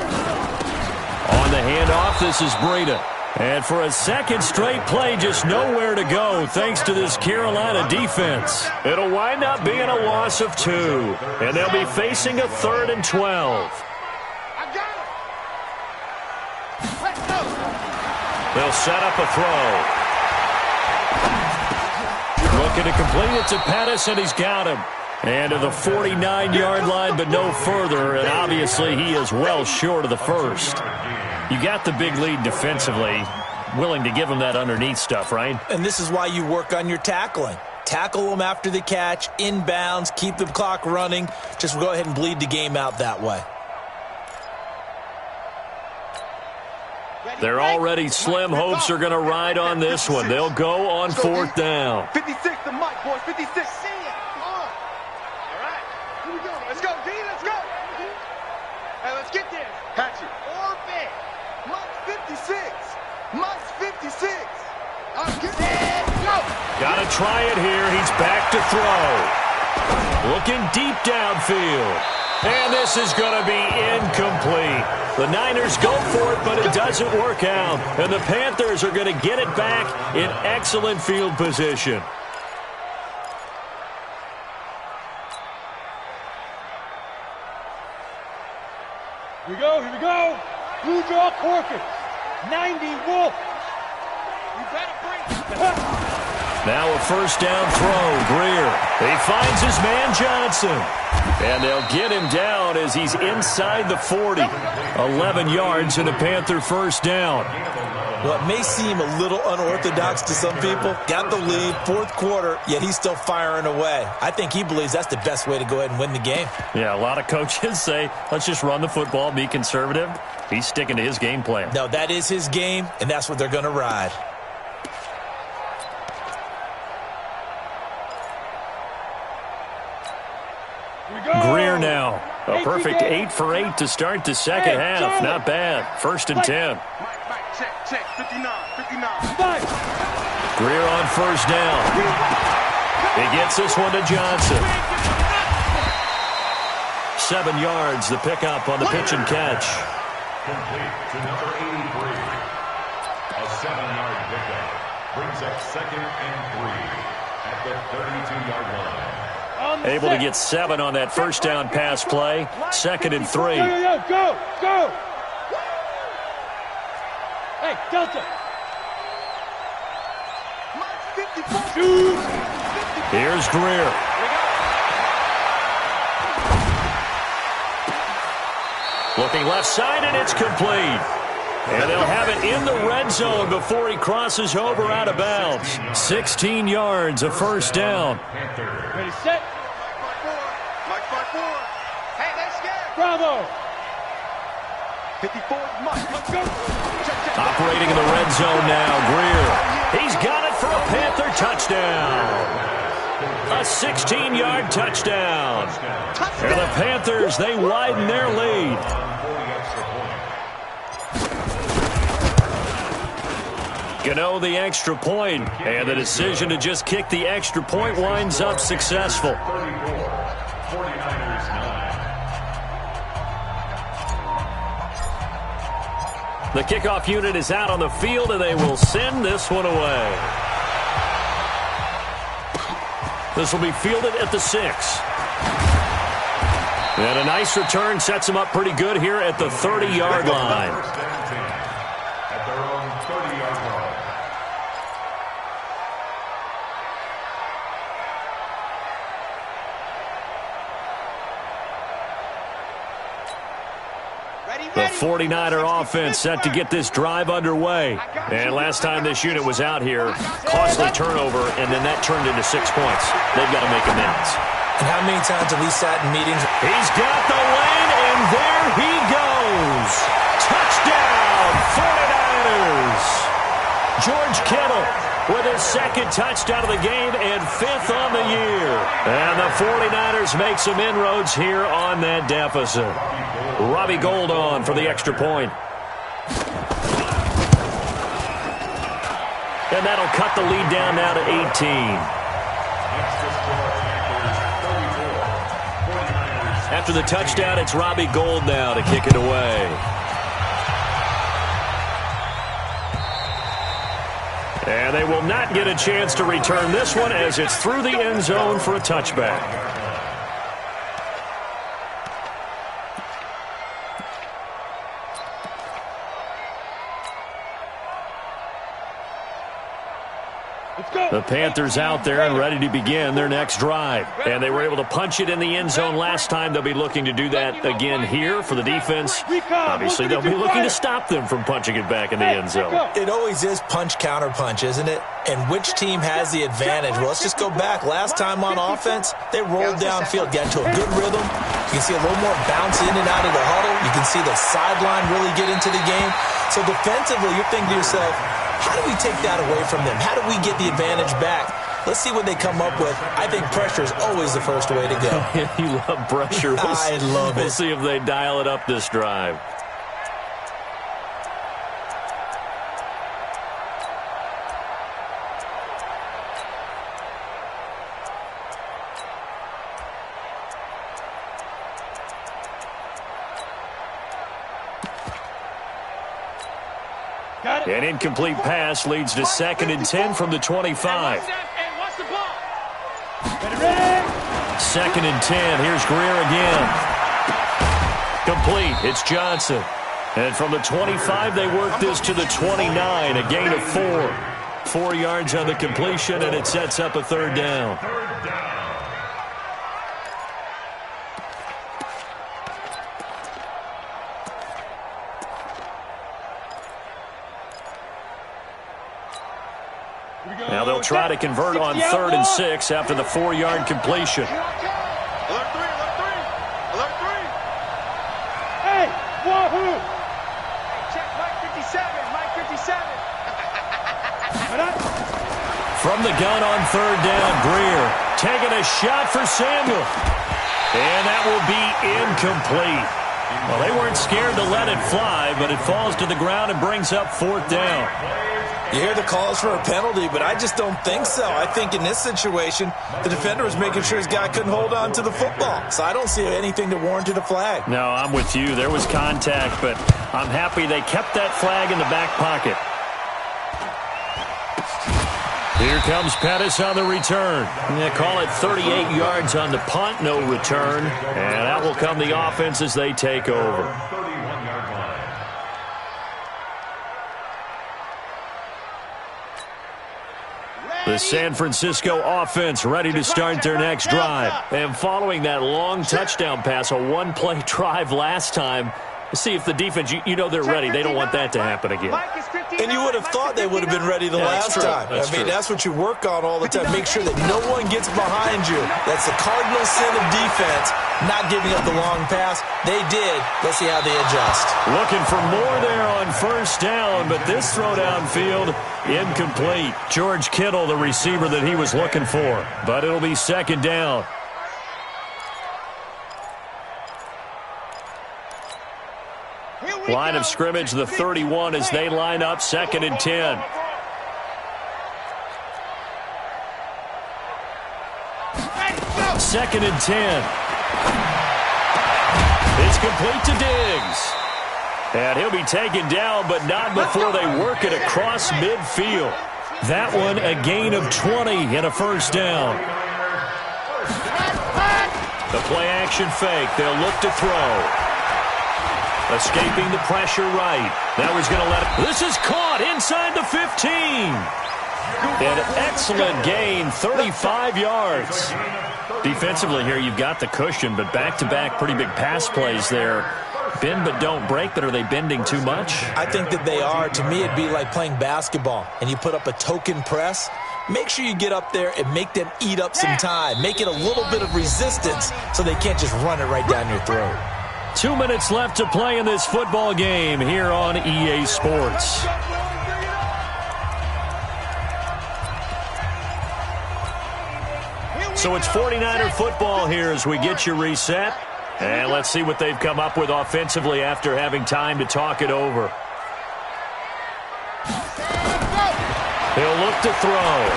On the handoff, this is Breida. And for a second straight play, just nowhere to go thanks to this Carolina defense. It'll wind up being a loss of 2. And they'll be facing a 3rd and 12. They'll set up a throw. Looking to complete it to Pettis, and he's got him. And to the 49-yard line, but no further. And obviously, he is well short of the first. You got the big lead defensively. Willing to give him that underneath stuff, right? And this is why you work on your tackling. Tackle them after the catch, inbounds, keep the clock running. Just go ahead and bleed the game out that way. They're already slim hopes are going to ride on this one. They'll go on fourth down. 56 to Mike, boys. 56. See ya. All right. Here we go. Let's go, D. Let's go. Hey, let's get this. Patch it. Orbit. Mike's 56. Mike's 56. Go. Got to try it here. He's back to throw. Looking deep downfield. And this is going to be incomplete. The Niners go for it, but it doesn't work out. And the Panthers are going to get it back in excellent field position. Here we go. Blue jaw Corkins. 90 Wolf. You better bring. Now a first down throw. Greer. He finds his man Johnson. And they'll get him down as he's inside the 40. 11 yards and a Panther first down. Well, it may seem a little unorthodox to some people. Got the lead, fourth quarter, yet he's still firing away. I think he believes that's the best way to go ahead and win the game. Yeah, a lot of coaches say, let's just run the football, be conservative. He's sticking to his game plan. No, that is his game, and that's what they're going to ride. Greer now. A perfect 8 for 8 to start the second half. Not bad. First and 10. Mike, check. 59. Greer on first down. He gets this one to Johnson. 7 yards, the pickup on the pitch and catch. Complete to number 83. A 7-yard pickup brings up 2nd and 3 at the 32-yard line. Able to get 7 on that first down pass play. 2nd and 3. Go. Hey, Delta. Here's Greer. Looking left side, and it's complete. And they'll have it in the red zone before he crosses over out of bounds. 16 yards, a first down. Ready, set. Mike 5-4. Hey, they're scared. Bravo. 54 Mike. Let's go. Check. Operating in the red zone now, Greer. He's got it for a Panther touchdown. A 16-yard touchdown. And the Panthers, they widen their lead. Gano the extra point, and the decision to just kick the extra point winds up successful. 34, 49ers 9. The kickoff unit is out on the field, and they will send this one away. This will be fielded at the 6. And a nice return sets him up pretty good here at the 30-yard line. At their own 30-yard line. The 49er offense set to get this drive underway. And last time this unit was out here, costly turnover, and then that turned into 6 points. They've got to make amends. And how many times have we sat in meetings? He's got the lane, and there he goes. Touchdown, 49ers. George Kittle with his second touchdown of the game and 5th on the year. And the 49ers make some inroads here on that deficit. Robbie Gould on for the extra point. And that'll cut the lead down now to 18. After the touchdown, it's Robbie Gould now to kick it away. And they will not get a chance to return this one as it's through the end zone for a touchback. Let's go. The Panthers out there and ready to begin their next drive. And they were able to punch it in the end zone last time. They'll be looking to do that again here for the defense. Obviously, they'll be looking to stop them from punching it back in the end zone. It always is punch, counter punch, isn't it? And which team has the advantage? Well, let's just go back. Last time on offense, they rolled downfield, got into a good rhythm. You can see a little more bounce in and out of the huddle. You can see the sideline really get into the game. So defensively, you're thinking to yourself, how do we take that away from them? How do we get the advantage back? Let's see what they come up with. I think pressure is always the first way to go. You love pressure. I love it. We'll see if they dial it up this drive. An incomplete pass leads to 2nd and 10 from the 25. 2nd and 10. Here's Greer again. Complete. It's Johnson. And from the 25, they work this to the 29. A gain of 4. 4 yards on the completion, and it sets up a 3rd down. Now they'll try to convert on 3rd and 6 after the 4-yard completion. Alert 3, alert 3. Alert 3. Hey, wahoo! Hey, check Mike 57, Mike 57. From the gun on 3rd down, Greer taking a shot for Samuel. And that will be incomplete. Well, they weren't scared to let it fly, but it falls to the ground and brings up 4th down. You hear the calls for a penalty, but I just don't think so. I think in this situation, the defender was making sure his guy couldn't hold on to the football. So I don't see anything that warranted a flag. No, I'm with you. There was contact, but I'm happy they kept that flag in the back pocket. Here comes Pettis on the return. Yeah, call it 38 yards on the punt, no return. And that will come the offense as they take over. The San Francisco offense ready to start their next drive. And following that long touchdown pass, a one-play drive last time, see if the defense, you know they're ready. They don't want that to happen again. And you would have thought they would have been ready the last time. I mean, that's what you work on all the time. Make sure that no one gets behind you. That's the cardinal sin of defense, not giving up the long pass. They did. Let's see how they adjust. Looking for more there on 1st down, but this throw downfield, incomplete. George Kittle, the receiver that he was looking for. But it'll be 2nd down. Line of scrimmage, the 31 as they line up, 2nd and 10. Second and 10. It's complete to Diggs. And he'll be taken down, but not before they work it across midfield. That one a gain of 20 and a 1st down. The play action fake. They'll look to throw. Escaping the pressure right. That was going to let it. This is caught inside the 15. An excellent gain, 35 yards. Defensively here, you've got the cushion, but back-to-back pretty big pass plays there. Bend but don't break, but are they bending too much? I think that they are. To me, it'd be like playing basketball, and you put up a token press. Make sure you get up there and make them eat up some time. Make it a little bit of resistance so they can't just run it right down your throat. 2 minutes left to play in this football game here on EA Sports. So it's 49er football here as we get you reset. And let's see what they've come up with offensively after having time to talk it over. He'll look to throw.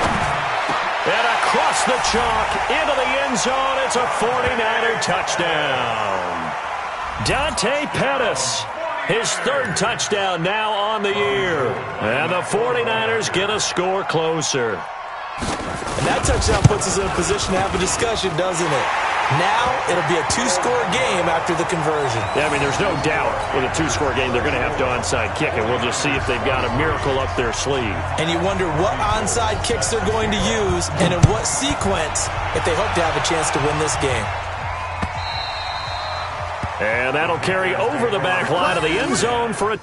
And across the chalk into the end zone. It's a 49er touchdown. Dante Pettis, his 3rd touchdown now on the year. And the 49ers get a score closer. And that touchdown puts us in a position to have a discussion, doesn't it? Now it'll be a two-score game after the conversion. Yeah, I mean, there's no doubt with a two-score game they're going to have to onside kick it. We'll just see if they've got a miracle up their sleeve. And you wonder what onside kicks they're going to use and in what sequence if they hope to have a chance to win this game. And that'll carry over the back line of the end zone for a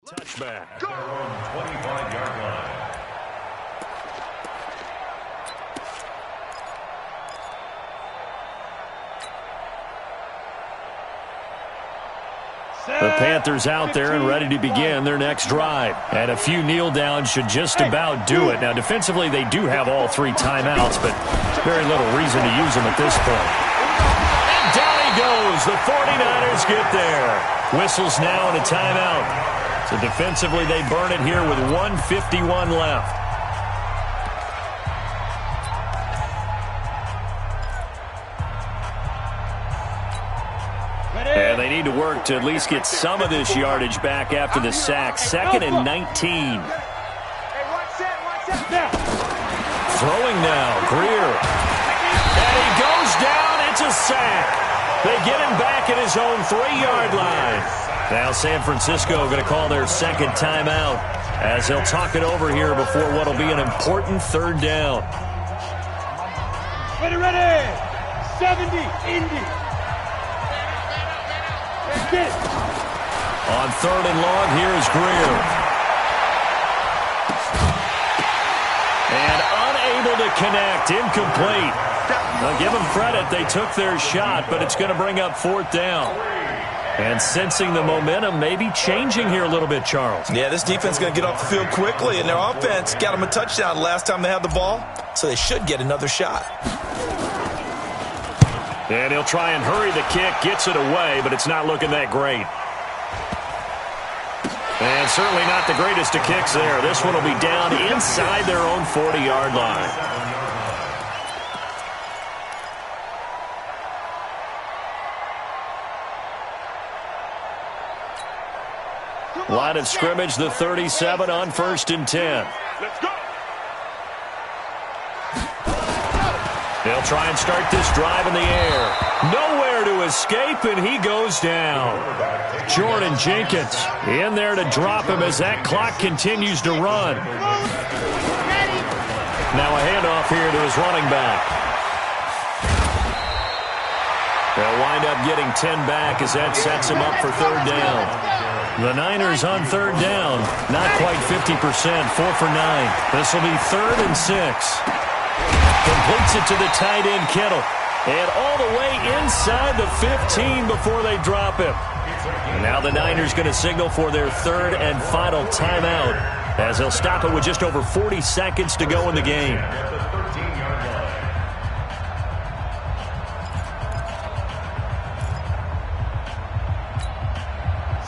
touchback. At their own 25-yard line. The Panthers out there and ready to begin their next drive. And a few kneel downs should just about do it. Now, defensively, they do have all three timeouts, but very little reason to use them at this point. And down he goes. The 49ers get there. Whistles now and a timeout. So defensively, they burn it here with 1:51 left. And they need to work to at least get some of this yardage back after the sack. 2nd and 19. Throwing now, Greer. And he goes down. It's a sack. They get him back at his own 3-yard line. Now San Francisco going to call their second timeout as they'll talk it over here before what will be an important third down. Ready. 70, Indy. On 3rd and long, here's Greer. And unable to connect, incomplete. Now give them credit, they took their shot, but it's going to bring up 4th down. And sensing the momentum may be changing here a little bit, Charles. Yeah, this defense is going to get off the field quickly, and their offense got them a touchdown last time they had the ball, so they should get another shot. And he'll try and hurry the kick, gets it away, but it's not looking that great. And certainly not the greatest of kicks there. This one will be down inside their own 40-yard line. Line of scrimmage, the 37 on 1st and 10. Let's go. They'll try and start this drive in the air. Nowhere to escape, and he goes down. Jordan Jenkins in there to drop him as that clock continues to run. Now a handoff here to his running back. They'll wind up getting 10 back as that sets him up for 3rd down. The Niners on 3rd down, not quite 50%, 4 for 9. This will be 3rd and 6. Completes it to the tight end, Kittle. And all the way inside the 15 before they drop him. And now the Niners going to signal for their 3rd and final timeout as they'll stop it with just over 40 seconds to go in the game.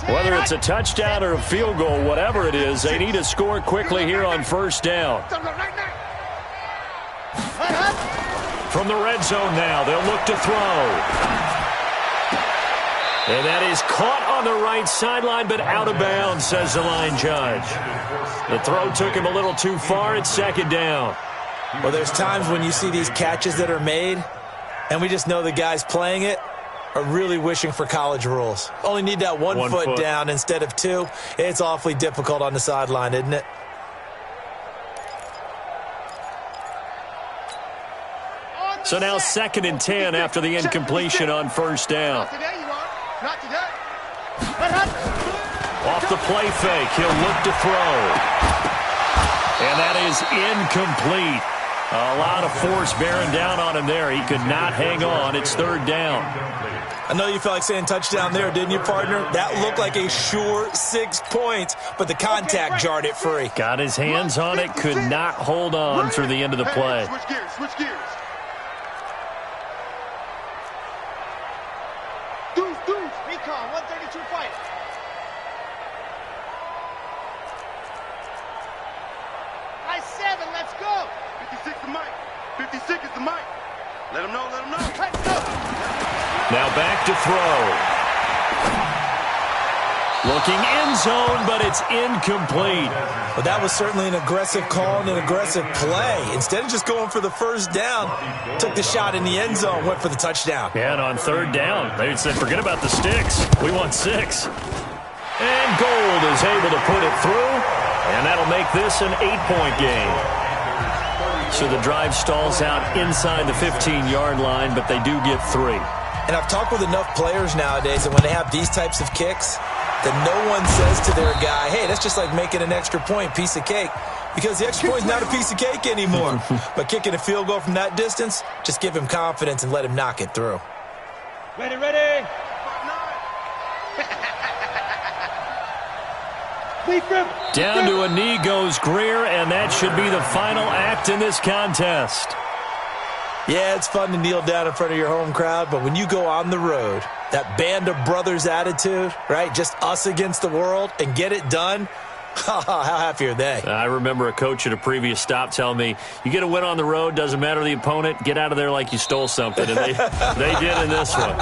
Whether it's a touchdown or a field goal, whatever it is, they need to score quickly here on 1st down. From the red zone now, they'll look to throw. And that is caught on the right sideline, but out of bounds, says the line judge. The throw took him a little too far. It's 2nd down. Well, there's times when you see these catches that are made, and we just know the guys playing it are really wishing for college rules. Only need that one foot down instead of 2. It's awfully difficult on the sideline, isn't it? So now 2nd and 10 after the incompletion on 1st down. Off the play fake, he'll look to throw. And that is incomplete. A lot of force bearing down on him there. He could not hang on. It's 3rd down. I know you felt like saying touchdown there, didn't you, partner? That looked like a sure 6 points, but the contact jarred it free. Got his hands on it, could not hold on through the end of the play. Switch gears, switch gears. Deuce, recon, 132 fight. High 7, let's go. 56 the mic. 56 is the mic. Let him know, let him know. Let's go. Now back to throw. Looking end zone, but it's incomplete. Well, that was certainly an aggressive call and an aggressive play. Instead of just going for the first down, took the shot in the end zone, went for the touchdown. Yeah, and on third down, they said, forget about the sticks. We want 6. And Gold is able to put it through, and that'll make this an 8-point game. So the drive stalls out inside the 15-yard line, but they do get 3. And I've talked with enough players nowadays that when they have these types of kicks, that no one says to their guy, hey, that's just like making an extra point, piece of cake. Because the extra point's not a piece of cake anymore. But kicking a field goal from that distance, just give him confidence and let him knock it through. Ready, ready. Down to a knee goes Greer, and that should be the final act in this contest. Yeah, it's fun to kneel down in front of your home crowd, but when you go on the road, that band of brothers attitude, right, just us against the world, and get it done, how happy are they? I remember a coach at a previous stop telling me, you get a win on the road, doesn't matter the opponent, get out of there like you stole something, and they did in this one.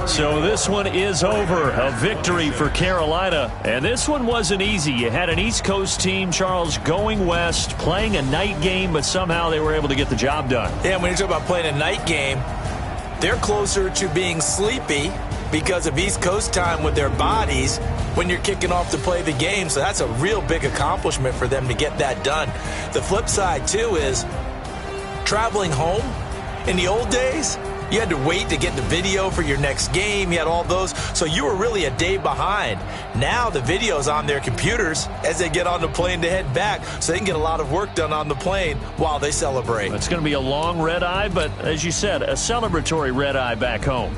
So this one is over, a victory for Carolina. And this one wasn't easy. You had an East Coast team, Charles, going west, playing a night game, but somehow they were able to get the job done. Yeah, when you talk about playing a night game, they're closer to being sleepy because of East Coast time with their bodies when you're kicking off to play the game. So that's a real big accomplishment for them to get that done. The flip side, too, is traveling home in the old days, you had to wait to get the video for your next game. You had all those. So you were really a day behind. Now the video's on their computers as they get on the plane to head back, so they can get a lot of work done on the plane while they celebrate. It's going to be a long red eye, but as you said, a celebratory red eye back home.